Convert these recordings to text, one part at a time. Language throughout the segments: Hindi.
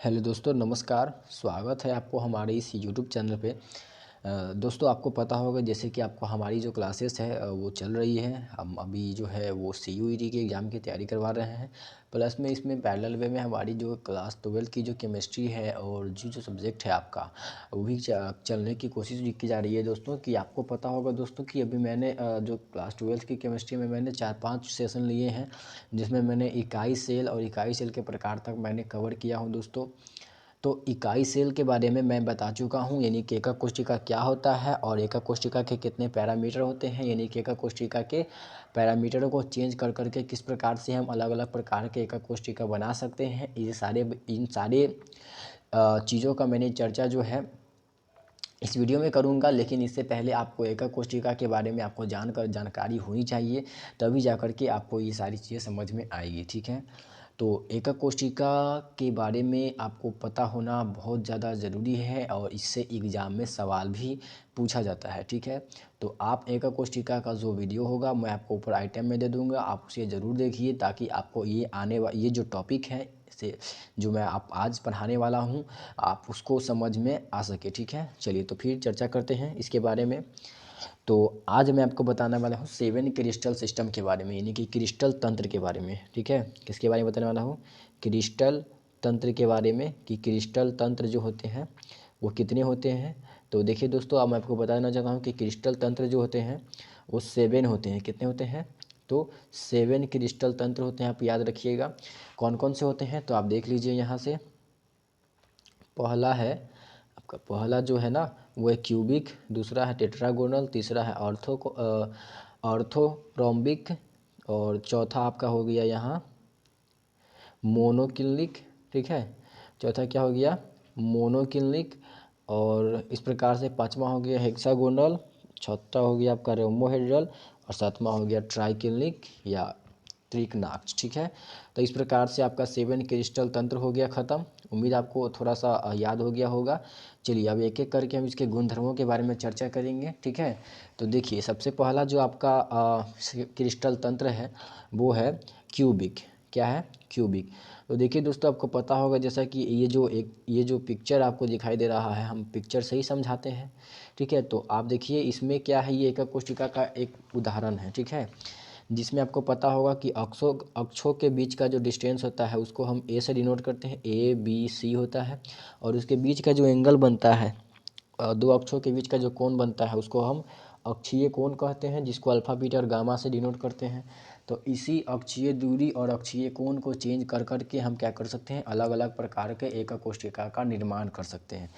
हेलो दोस्तों, नमस्कार। स्वागत है आपको हमारे इस यूट्यूब चैनल पे। दोस्तों, आपको पता होगा जैसे कि आपको हमारी जो क्लासेस है वो चल रही है। हम अभी जो है वो CUET के एग्ज़ाम की तैयारी करवा रहे हैं। प्लस में इसमें पैरेलल वे में हमारी जो क्लास 12 की जो केमिस्ट्री है और जो सब्जेक्ट है आपका, वो भी चलने की कोशिश भी की जा रही है। दोस्तों कि आपको पता होगा दोस्तों कि अभी मैंने जो क्लास 12 की केमिस्ट्री में मैंने 4-5 सेशन लिए हैं, जिसमें मैंने इकाई सेल और इकाई सेल के प्रकार तक मैंने कवर किया हूं दोस्तों। तो इकाई सेल के बारे में मैं बता चुका हूँ, यानी कि एकक कोशिका क्या होता है और एकक कोशिका के कितने पैरामीटर होते हैं, यानी कि एकक कोशिका के पैरामीटरों को चेंज कर करके किस प्रकार से हम अलग अलग प्रकार के एकक कोशिका बना सकते हैं। इन सारे चीज़ों का मैंने चर्चा जो है इस वीडियो में करूंगा। लेकिन इससे पहले आपको एकक कोशिका के बारे में आपको जानकारी होनी चाहिए, तभी जाकर के आपको ये सारी चीज़ें समझ में आएगी। ठीक है, तो एकक कोशिका के बारे में आपको पता होना बहुत ज़्यादा ज़रूरी है और इससे एग्ज़ाम में सवाल भी पूछा जाता है। ठीक है, तो आप एकक कोशिका का जो वीडियो होगा मैं आपको ऊपर आइटम में दे दूँगा, आप उसे ज़रूर देखिए ताकि आपको ये जो टॉपिक है से जो मैं आप आज पढ़ाने वाला हूँ आप उसको समझ में आ सके। ठीक है, चलिए तो फिर चर्चा करते हैं इसके बारे में। तो आज मैं आपको बताने वाला हूँ 7 क्रिस्टल सिस्टम के बारे में, यानी कि क्रिस्टल तंत्र के बारे में। ठीक है, किसके बारे में बताने वाला हूँ? क्रिस्टल तंत्र के बारे में, कि क्रिस्टल तंत्र जो होते हैं वो कितने होते हैं। तो देखिए दोस्तों, अब मैं आपको बताना चाहता हूँ कि क्रिस्टल तंत्र जो होते हैं वो 7 होते हैं। कितने होते हैं? तो 7 क्रिस्टल तंत्र होते हैं, आप याद रखिएगा। कौन कौन से होते हैं तो आप देख लीजिए यहाँ से। पहला है आपका, पहला जो है ना वो है क्यूबिक, दूसरा है टेट्रागोनल, तीसरा है ऑर्थोरोम्बिक, और चौथा आपका हो गया यहाँ मोनोक्लिनिक। ठीक है, चौथा क्या हो गया? मोनोक्लिनिक। और इस प्रकार से पांचवा हो गया हेक्सागोनल, छठा हो गया आपका रोम्बोहेड्रल, और सातवां हो गया ट्राइक्लिनिक या त्रिकनाक्ष। ठीक है, तो इस प्रकार से आपका 7 क्रिस्टल तंत्र हो गया ख़त्म। उम्मीद आपको थोड़ा सा याद हो गया होगा। चलिए अब एक एक करके हम इसके गुणधर्मों के बारे में चर्चा करेंगे। ठीक है, तो देखिए सबसे पहला जो आपका क्रिस्टल तंत्र है वो है क्यूबिक। क्या है? क्यूबिक। तो देखिए दोस्तों, आपको पता होगा जैसा कि ये जो पिक्चर आपको दिखाई दे रहा है, हम पिक्चर से ही समझाते हैं। ठीक है, तो आप देखिए इसमें क्या है, ये एकक कोशिका का एक उदाहरण है। ठीक है, जिसमें आपको पता होगा कि अक्षों के बीच का जो डिस्टेंस होता है उसको हम ए से डिनोट करते हैं, ABC होता है। और उसके बीच का जो एंगल बनता है, दो अक्षों के बीच का जो कोण बनता है उसको हम अक्षीय कोण कहते हैं, जिसको अल्फा बीटा और गामा से डिनोट करते हैं। तो इसी अक्षीय दूरी और अक्षीय कोण को चेंज कर करके हम क्या कर सकते हैं, अलग अलग प्रकार के एकक कोशिका का निर्माण कर सकते हैं।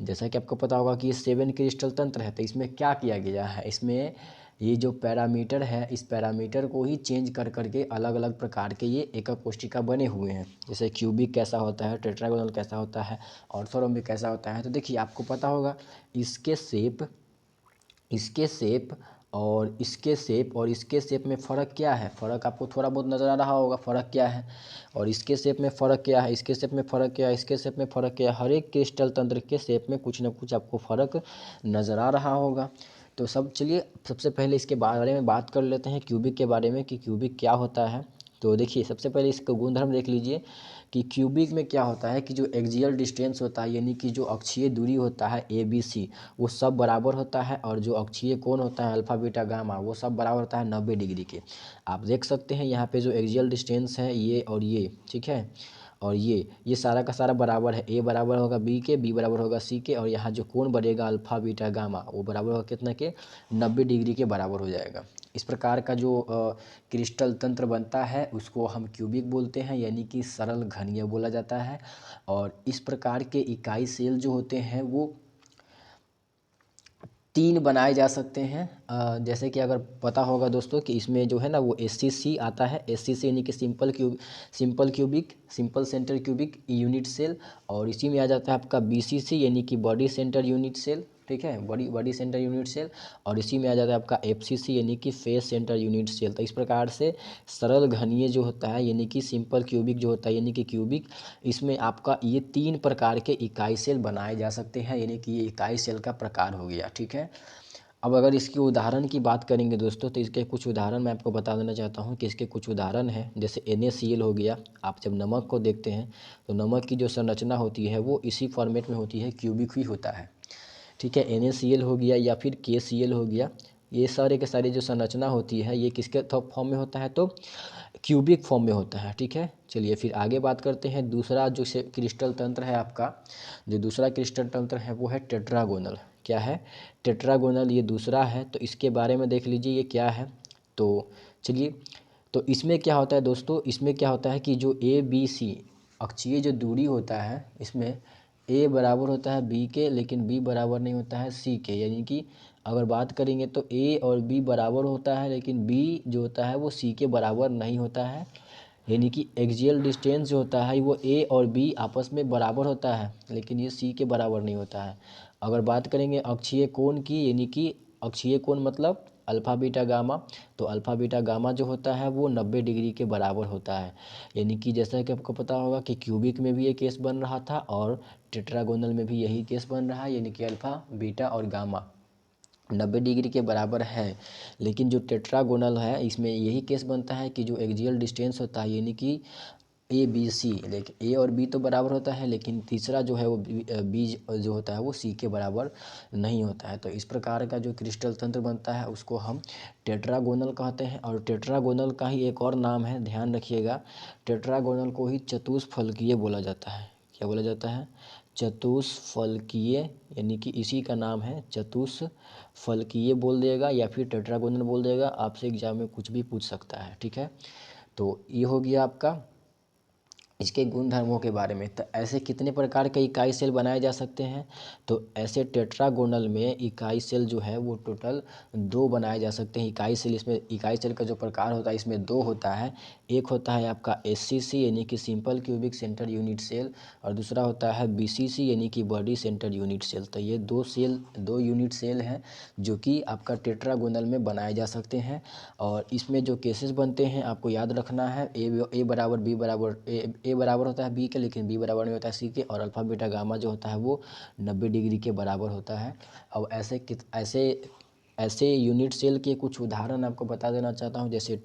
जैसा कि आपको पता होगा कि ये 7 क्रिस्टल तंत्र है, तो इसमें क्या किया गया है, इसमें ये जो पैरामीटर है इस पैरामीटर को ही चेंज कर करके अलग अलग प्रकार के ये एकक कोशिका बने हुए हैं। जैसे क्यूबिक कैसा होता है, टेट्रागोनल कैसा होता है, ऑर्थोरोम्बिक कैसा होता है। तो देखिए आपको पता होगा इसके शेप और इसके शेप में फ़र्क क्या है। फ़र्क आपको थोड़ा बहुत नज़र आ रहा होगा, फ़र्क क्या है। और इसके शेप में फ़र्क क्या है, इसके शेप में फ़र्क क्या है, इसके शेप में फ़र्क क्या है। हर एक क्रिस्टल तंत्र के शेप में कुछ ना कुछ आपको फ़र्क नज़र आ रहा होगा। तो चलिए सबसे पहले इसके बारे में बात कर लेते हैं, क्यूबिक के बारे में, कि क्यूबिक क्या होता है। तो देखिए सबसे पहले इसका गुणधर्म देख लीजिए कि क्यूबिक में क्या होता है कि जो एक्सियल डिस्टेंस होता है, यानी कि जो अक्षीय दूरी होता है ABC, वो सब बराबर होता है। और जो अक्षीय कोण होता है अल्फा बीटा गामा, वो सब बराबर होता है 90 डिग्री के। आप देख सकते हैं यहाँ पे जो एक्सियल डिस्टेंस है ये और ये, ठीक है, और ये सारा का सारा बराबर है। A बराबर होगा B के, B बराबर होगा C के, और यहाँ जो कोण बढ़ेगा अल्फा बीटा गामा वो बराबर होगा कितना के, 90 डिग्री के बराबर हो जाएगा। इस प्रकार का जो क्रिस्टल तंत्र बनता है उसको हम क्यूबिक बोलते हैं, यानी कि सरल घनीय बोला जाता है। और इस प्रकार के इकाई सेल जो होते हैं वो 3 बनाए जा सकते हैं। जैसे कि अगर पता होगा दोस्तों कि इसमें जो है ना वो SCC आता है। SCC यानी कि simple centre cubic unit cell. और इसी में आ जाता है आपका BCC यानी कि बॉडी सेंटर यूनिट सेल। ठीक है, बॉडी सेंटर यूनिट सेल। और इसी में आ जाता है आपका FCC यानी कि फेस सेंटर यूनिट सेल। तो इस प्रकार से सरल घनीय जो होता है यानी कि सिंपल क्यूबिक जो होता है यानी कि क्यूबिक, इसमें आपका ये 3 प्रकार के इकाई सेल बनाए जा सकते हैं, यानी कि ये इकाई सेल का प्रकार हो गया। ठीक है, अब अगर इसकी उदाहरण की बात करेंगे दोस्तों, तो इसके कुछ उदाहरण मैं आपको बता देना चाहता हूँ कि इसके कुछ उदाहरण हैं। जैसे NaCl हो गया। आप जब नमक को देखते हैं तो नमक की जो संरचना होती है वो इसी फॉर्मेट में होती है, क्यूबिक ही होता है, ठीक है। NaCl हो गया या फिर KCl हो गया, ये सारे के सारे जो संरचना होती है ये किसके फॉर्म में होता है, तो क्यूबिक फॉर्म में होता है, ठीक है। चलिए फिर आगे बात करते हैं। दूसरा जो से क्रिस्टल तंत्र है आपका, जो दूसरा क्रिस्टल तंत्र है वो है टेट्रागोनल। क्या है? टेट्रागोनल, ये दूसरा है। तो इसके बारे में देख लीजिए ये क्या है। तो चलिए, तो इसमें क्या होता है दोस्तों, इसमें क्या होता है कि जो ABC अक्षीय जो दूरी होता है, इसमें A बराबर होता है B के, लेकिन B बराबर नहीं होता है C के। यानी कि अगर बात करेंगे तो A और B बराबर होता है, लेकिन B जो होता है वो C के बराबर नहीं होता है। यानी कि एक्सियल डिस्टेंस जो होता है वो A और B आपस में बराबर होता है, लेकिन ये C के बराबर नहीं होता है। अगर बात करेंगे अक्षीय कोण की, यानी कि अक्षीय कोण मतलब अल्फ़ा बीटा गामा, तो अल्फ़ा बीटा गामा जो होता है वो 90 डिग्री के बराबर होता है। यानी कि जैसा कि आपको पता होगा कि क्यूबिक में भी ये केस बन रहा था और टेट्रागोनल में भी यही केस बन रहा है, यानी कि अल्फ़ा बीटा और गामा 90 डिग्री के बराबर है। लेकिन जो टेट्रागोनल है इसमें यही केस बनता है कि जो एक्सियल डिस्टेंस होता है, यानी कि ABC, लेकिन A और B तो बराबर होता है, लेकिन तीसरा जो है वो B जो होता है वो C के बराबर नहीं होता है। तो इस प्रकार का जो क्रिस्टल तंत्र बनता है उसको हम टेट्रागोनल कहते हैं। और टेट्रागोनल का ही एक और नाम है, ध्यान रखिएगा, टेट्रागोनल को ही चतुष्फलकीय बोला जाता है। क्या बोला जाता है? चतुष्फलकीय, यानी कि इसी का नाम है चतुष्फलकीय बोल देगा या फिर टेट्रागोनल बोल देगा, आपसे एग्जाम में कुछ भी पूछ सकता है, ठीक है। तो ये हो गया आपका इसके गुण धर्मों के बारे में। तो ऐसे कितने प्रकार के इकाई सेल बनाए जा सकते हैं, तो ऐसे टेट्रागोनल में इकाई सेल जो है वो टोटल 2 बनाए जा सकते हैं। इकाई सेल, इसमें इकाई सेल का जो प्रकार होता है इसमें 2 होता है। एक होता है आपका SCC यानी कि simple cubic centre unit cell, और दूसरा होता है BCC यानी कि बॉडी सेंटर यूनिट सेल। तो ये 2 यूनिट सेल हैं जो कि आपका टेट्रागोनल में बनाए जा सकते हैं। और इसमें जो केसेस बनते हैं आपको याद रखना है, ए बराबर बी बराबर ए बराबर होता है बी के, लेकिन बी बराबर नहीं होता है सी के, और अल्फ़ा बीटा गामा जो होता है वो 90 डिग्री के बराबर होता है। अब ऐसे यूनिट सेल के कुछ उदाहरण आपको बता देना चाहता हूँ। जैसे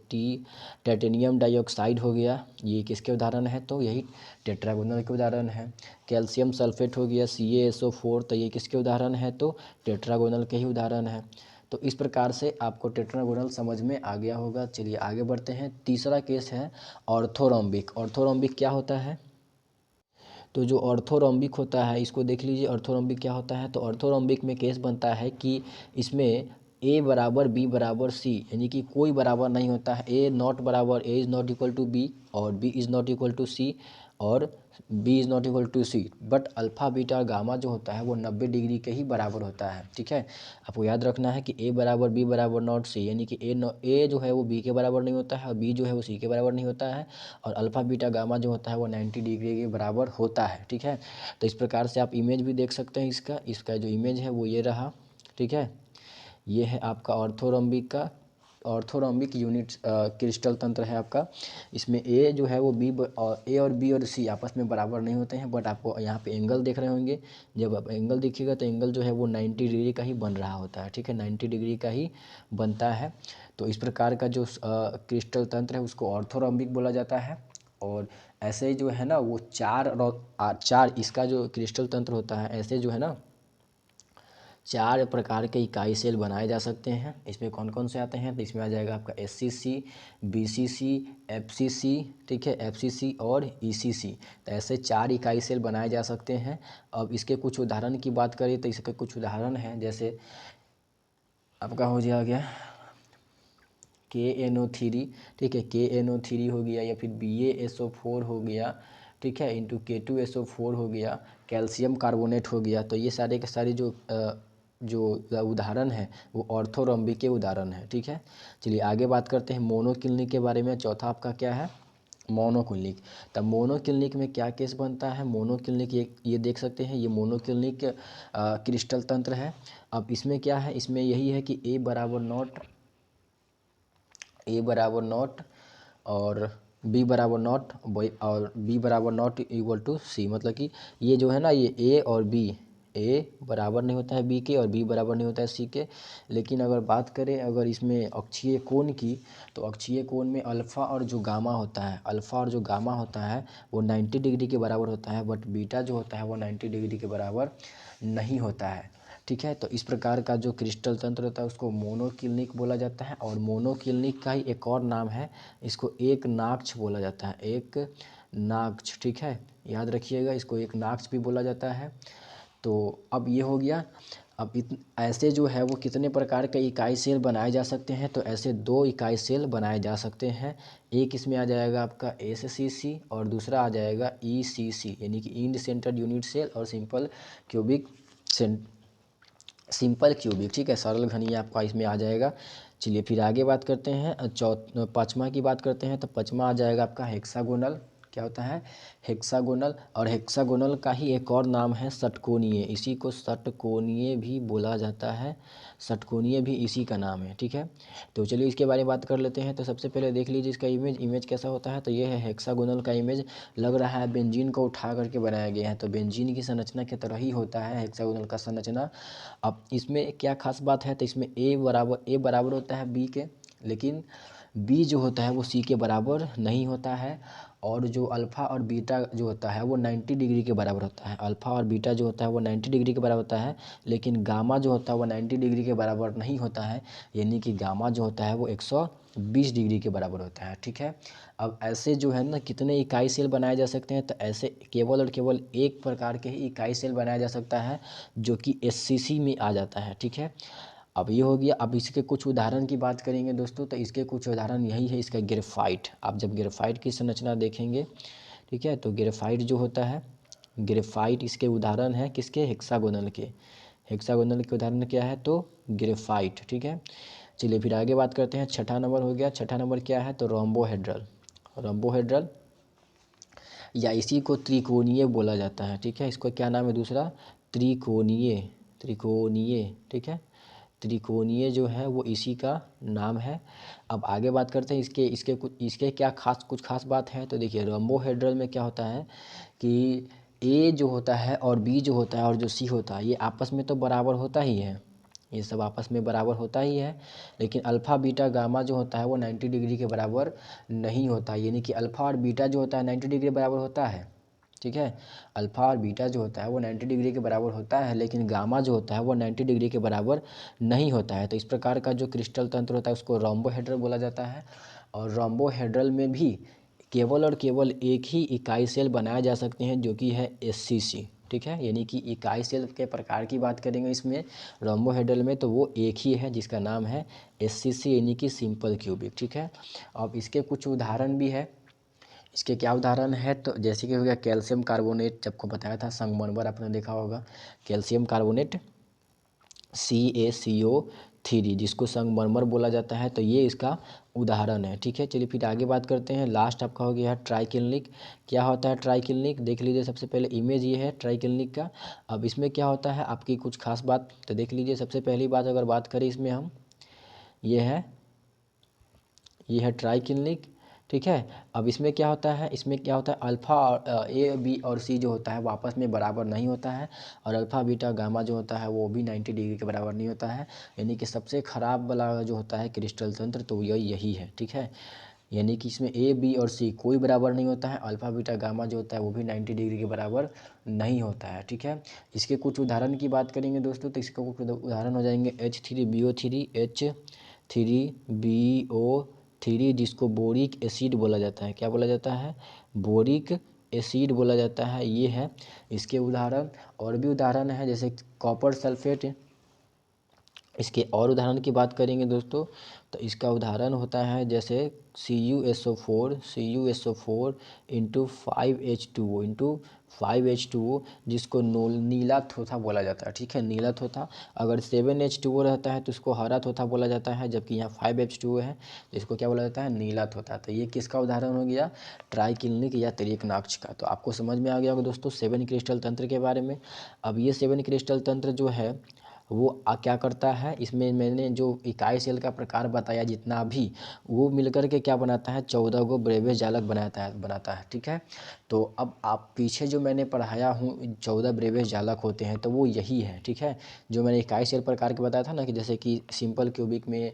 टाइटेनियम डाइऑक्साइड हो गया, ये किसके उदाहरण है, तो यही टेट्रागोनल के उदाहरण है। कैल्शियम सल्फेट हो गया CaSO4, तो ये किसके उदाहरण है, तो टेट्रागोनल के ही उदाहरण है। तो इस प्रकार से आपको टेट्रागोनल समझ में आ गया होगा। चलिए आगे बढ़ते हैं। तीसरा केस है ऑर्थोरोम्बिक। ऑर्थोरोम्बिक क्या होता है, तो जो ऑर्थोरोम्बिक होता है इसको देख लीजिए। ऑर्थोरोम्बिक क्या होता है, तो ऑर्थोरोम्बिक में केस बनता है कि इसमें A बराबर B बराबर C, यानी कि कोई बराबर नहीं होता है। A नॉट बराबर A is not equal to B, और B is not equal to C, और B is not equal to C, but alpha beta gamma जो होता है वो 90 डिग्री के ही बराबर होता है, ठीक है। आपको याद रखना है कि A बराबर B बराबर नॉट C, यानी कि A जो है वो B के बराबर नहीं होता है और B जो है वो C के बराबर नहीं होता है, और अल्फ़ा बीटा गामा जो होता है वो 90 डिग्री के बराबर होता है, ठीक है। तो इस प्रकार से आप इमेज भी देख सकते हैं। इसका जो इमेज है वो ये रहा, ठीक है। ये है आपका ऑर्थोरोम्बिक यूनिट क्रिस्टल तंत्र है आपका। इसमें A जो है वो A और B और C आपस में बराबर नहीं होते हैं, बट आपको यहाँ पे एंगल देख रहे होंगे। जब आप एंगल देखिएगा तो एंगल जो है वो 90 डिग्री का ही बन रहा होता है, ठीक है, 90 डिग्री का ही बनता है। तो इस प्रकार का जो क्रिस्टल तंत्र है उसको ऑर्थोरोम्बिक बोला जाता है। और ऐसे जो है ना वो चार इसका जो क्रिस्टल तंत्र होता है, ऐसे जो है ना 4 प्रकार के इकाई सेल बनाए जा सकते हैं। इसमें कौन कौन से आते हैं, तो इसमें आ जाएगा आपका SCC, BCC, FCC, ठीक है, FCC और ECC। तो ऐसे 4 इकाई सेल बनाए जा सकते हैं। अब इसके कुछ उदाहरण की बात करें तो इसके कुछ उदाहरण हैं। जैसे आपका हो गया KNO3, ठीक है, KNO3 हो गया, या फिर BaSO4 हो गया, ठीक है, इंटू K2SO4 हो गया, कैल्शियम कार्बोनेट हो गया। तो ये सारे के सारे जो उदाहरण है वो ऑर्थोरोम्बिक के उदाहरण है, ठीक है। चलिए आगे बात करते हैं मोनोक्लिनिक के बारे में। चौथा आपका क्या है, मोनोक्लिनिक। तब मोनोक्लिनिक में क्या केस बनता है, मोनोक्लिनिक ये देख सकते हैं, ये मोनोक्लिनिक क्रिस्टल तंत्र है। अब इसमें क्या है, इसमें यही है कि A बराबर नॉट और B बराबर नॉट और B बराबर नॉट इक्वल टू C, मतलब कि ये जो है ना ये A और B ए बराबर नहीं होता है बी के और बी बराबर नहीं होता है सी के। लेकिन अगर बात करें अगर इसमें अक्षीय कोण की, तो अक्षीय कोण में अल्फ़ा और जो गामा होता है, अल्फ़ा और जो गामा होता है वो 90 डिग्री के बराबर होता है, बट बीटा जो होता है वो 90 डिग्री के बराबर नहीं होता है। ठीक है, तो इस प्रकार का जो क्रिस्टल तंत्र होता है उसको मोनोक्लिनिक बोला जाता है। और मोनोक्लिनिक का ही एक और नाम है, इसको एक नाक्ष बोला जाता है, एक नाक्ष। ठीक है, याद रखिएगा, इसको एक नाक्ष भी बोला जाता है। तो अब ये हो गया। अब ऐसे जो है वो कितने प्रकार के इकाई सेल बनाए जा सकते हैं, तो ऐसे 2 इकाई सेल बनाए जा सकते हैं। एक इसमें आ जाएगा आपका SCC और दूसरा आ जाएगा ECC, यानी कि इंड सेंटर्ड यूनिट सेल और सिंपल क्यूबिक ठीक है, सरल घनीय आपका इसमें आ जाएगा। चलिए फिर आगे बात करते हैं, पाँचवा की बात करते हैं। तो पाँचवा आ जाएगा आपका हेक्सागोनल। क्या होता है? हेक्सागोनल। और हेक्सागोनल का ही एक और नाम है षटकोणीय, इसी को षटकोणीय भी बोला जाता है, षटकोणीय भी इसी का नाम है। ठीक है, तो चलिए इसके बारे में बात कर लेते हैं। तो सबसे पहले देख लीजिए इसका इमेज कैसा होता है। तो ये है हेक्सागोनल का इमेज, लग रहा है बेंजीन को उठा करके बनाया गया है। तो बेंजीन की संरचना की तरह ही होता है हेक्सागोनल का संरचना। अब इसमें क्या खास बात है, तो इसमें ए बराबर होता है बी के, लेकिन बी जो होता है वो सी के बराबर नहीं होता है। और जो अल्फ़ा और बीटा जो होता है वो 90 डिग्री के बराबर होता है। अल्फ़ा और बीटा जो होता है वो 90 डिग्री के बराबर होता है, लेकिन गामा जो होता है वो 90 डिग्री के बराबर नहीं होता है, यानी कि गामा जो होता है वो 120 डिग्री के बराबर होता है। ठीक है, अब ऐसे जो है ना कितने इकाई सेल बनाए जा सकते हैं, तो ऐसे केवल और केवल एक प्रकार के ही इकाई सेल बनाया जा सकता है, जो कि SCC में आ जाता है। ठीक है, अब ये हो गया। अब इसके कुछ उदाहरण की बात करेंगे दोस्तों, तो इसके कुछ उदाहरण यही है। इसका ग्रेफाइट, आप जब ग्रेफाइट की संरचना देखेंगे, ठीक है, तो ग्रेफाइट जो होता है, ग्रेफाइट इसके उदाहरण है किसके? हेक्सागोनल के। हेक्सागोनल के उदाहरण क्या है? तो ग्रेफाइट। ठीक है, चलिए फिर आगे बात करते हैं। छठा नंबर हो गया। छठा नंबर क्या है? तो रोम्बोहेड्रल। रोम्बोहेड्रल या इसी को त्रिकोणीय बोला जाता है। ठीक है, इसको क्या नाम है दूसरा? त्रिकोणीय। त्रिकोणीय, ठीक है, त्रिकोणीय जो है वो इसी का नाम है। अब आगे बात करते हैं इसके क्या कुछ खास बात है। तो देखिए रोम्बोहेड्रल में क्या होता है कि ए जो होता है और बी जो होता है और जो सी होता है ये आपस में तो बराबर होता ही है, ये सब आपस में बराबर होता ही है, लेकिन अल्फ़ा बीटा गामा जो होता है वो 90 डिग्री के बराबर नहीं होता। यानी कि अल्फ़ा और बीटा जो होता है 90 डिग्री के बराबर होता है। ठीक है, अल्फ़ा और बीटा जो होता है वो 90 डिग्री के बराबर होता है, लेकिन गामा जो होता है वो 90 डिग्री के बराबर नहीं होता है। तो इस प्रकार का जो क्रिस्टल तंत्र होता है उसको रोम्बोहेड्रल बोला जाता है। और रोम्बोहेड्रल में भी केवल और केवल एक ही इकाई सेल बनाए जा सकते हैं, जो कि है SCC। ठीक है, यानी कि इकाई सेल के प्रकार की बात करेंगे इसमें रोम्बोहेड्रल में, तो वो एक ही है जिसका नाम है SCC, यानी कि सिंपल क्यूबिक। ठीक है, अब इसके कुछ उदाहरण भी है। इसके क्या उदाहरण है? तो जैसे कि हो गया कैल्शियम कार्बोनेट, जब को बताया था संगमरमर आपने देखा होगा, कैल्शियम कार्बोनेट CaCO3, जिसको संगमरमर बोला जाता है, तो ये इसका उदाहरण है। ठीक है, चलिए फिर आगे बात करते हैं। लास्ट आपका हो गया है ट्राइक्लिनिक। क्या होता है ट्राइक्लिनिक? देख लीजिए, सबसे पहले इमेज ये है ट्राइक्लिनिक का। अब इसमें क्या होता है आपकी कुछ खास बात, तो देख लीजिए। सबसे पहली बात अगर बात करें इसमें हम, ये है ट्राइक्लिनिक। ठीक है, अब इसमें क्या होता है, अल्फ़ा और ए बी और सी जो होता है वो आपस में बराबर नहीं होता है, और अल्फ़ा बीटा गामा जो होता है वो भी 90 डिग्री के बराबर नहीं होता है। यानी कि सबसे ख़राब वाला जो होता है क्रिस्टल तंत्र, तो यही है। ठीक है, यानी कि इसमें ए बी और सी कोई बराबर नहीं होता है, अल्फ़ा बीटा गामा जो होता है वो भी 90 डिग्री के बराबर नहीं होता है। ठीक है, इसके कुछ उदाहरण की बात करेंगे दोस्तों, तो इसके कुछ उदाहरण हो जाएंगे H3BO3, H3BO3, जिसको बोरिक एसिड बोला जाता है। क्या बोला जाता है? बोरिक एसिड बोला जाता है, ये है इसके उदाहरण। और भी उदाहरण है जैसे कॉपर सल्फेट। इसके और उदाहरण की बात करेंगे दोस्तों, तो इसका उदाहरण होता है जैसे CuSO4 इंटू 5H2O, जिसको नीला थोथा बोला जाता है। ठीक है, नीला थोथा। अगर 7H2O रहता है तो उसको हरा थोथा बोला जाता है, जबकि यहाँ 5H2O है तो इसको क्या बोला जाता है? नीला थोथा। तो ये किसका उदाहरण हो गया? ट्राइक्लिनिक या त्रिकोणाक्ष का। तो आपको समझ में आ गया होगा दोस्तों 7 क्रिस्टल तंत्र के बारे में। अब ये 7 क्रिस्टल तंत्र जो है वो क्या करता है, इसमें मैंने जो इकाई सेल का प्रकार बताया जितना भी, वो मिलकर के क्या बनाता है, 14 गो ब्रेवियस जालक बनाता है। ठीक है, तो अब आप पीछे जो मैंने पढ़ाया हूँ 14 ब्रेवियस जालक होते हैं, तो वो यही है। ठीक है, जो मैंने इकाई सेल प्रकार के बताया था ना, कि जैसे कि सिंपल क्यूबिक में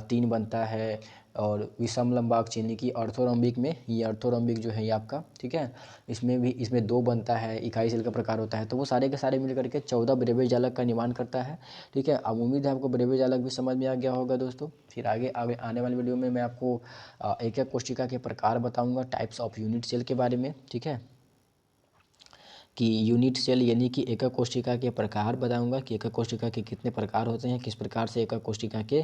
3 बनता है, और विषम लंबाक चिन्ह की ऑर्थोरॉम्बिक में, ये ऑर्थोरॉम्बिक जो है ये आपका, ठीक है, इसमें 2 बनता है, इकाई सेल का प्रकार होता है। तो वो सारे के सारे मिल करके 14 ब्रेवियस जालक का निर्माण करता है। ठीक है, अब उम्मीद है आपको ब्रेवियस जालक भी समझ में आ गया होगा दोस्तों। फिर आगे आगे आने वाली वीडियो में मैं आपको एक एक कोशिका के प्रकार बताऊंगा, टाइप्स ऑफ यूनिट सेल के बारे में। ठीक है, कि यूनिट सेल यानी कि एकक कोशिका के प्रकार बताऊंगा, कि एकक कोशिका के कितने प्रकार होते हैं, किस प्रकार से एकक कोशिका के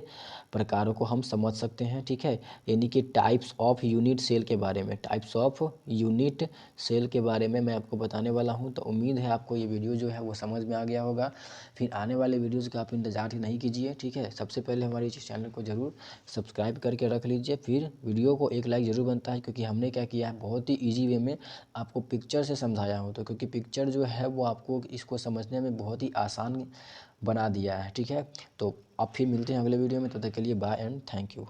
प्रकारों को हम समझ सकते हैं। ठीक है, यानी कि टाइप्स ऑफ यूनिट सेल के बारे में, टाइप्स ऑफ यूनिट सेल के बारे में मैं आपको बताने वाला हूं। तो उम्मीद है आपको ये वीडियो जो है वो समझ में आ गया होगा। फिर आने वाले वीडियोज़ का आप इंतज़ार ही नहीं कीजिए। ठीक है, सबसे पहले हमारे इस चैनल को ज़रूर सब्सक्राइब करके रख लीजिए, फिर वीडियो को एक लाइक ज़रूर बनता है, क्योंकि हमने क्या किया है, बहुत ही ईजी वे में आपको पिक्चर से समझाया हो। तो क्योंकि पिक्चर जो है वो आपको इसको समझने में बहुत ही आसान बना दिया है। ठीक है, तो अब फिर मिलते हैं अगले वीडियो में, तब तक के लिए बाय एंड थैंक यू।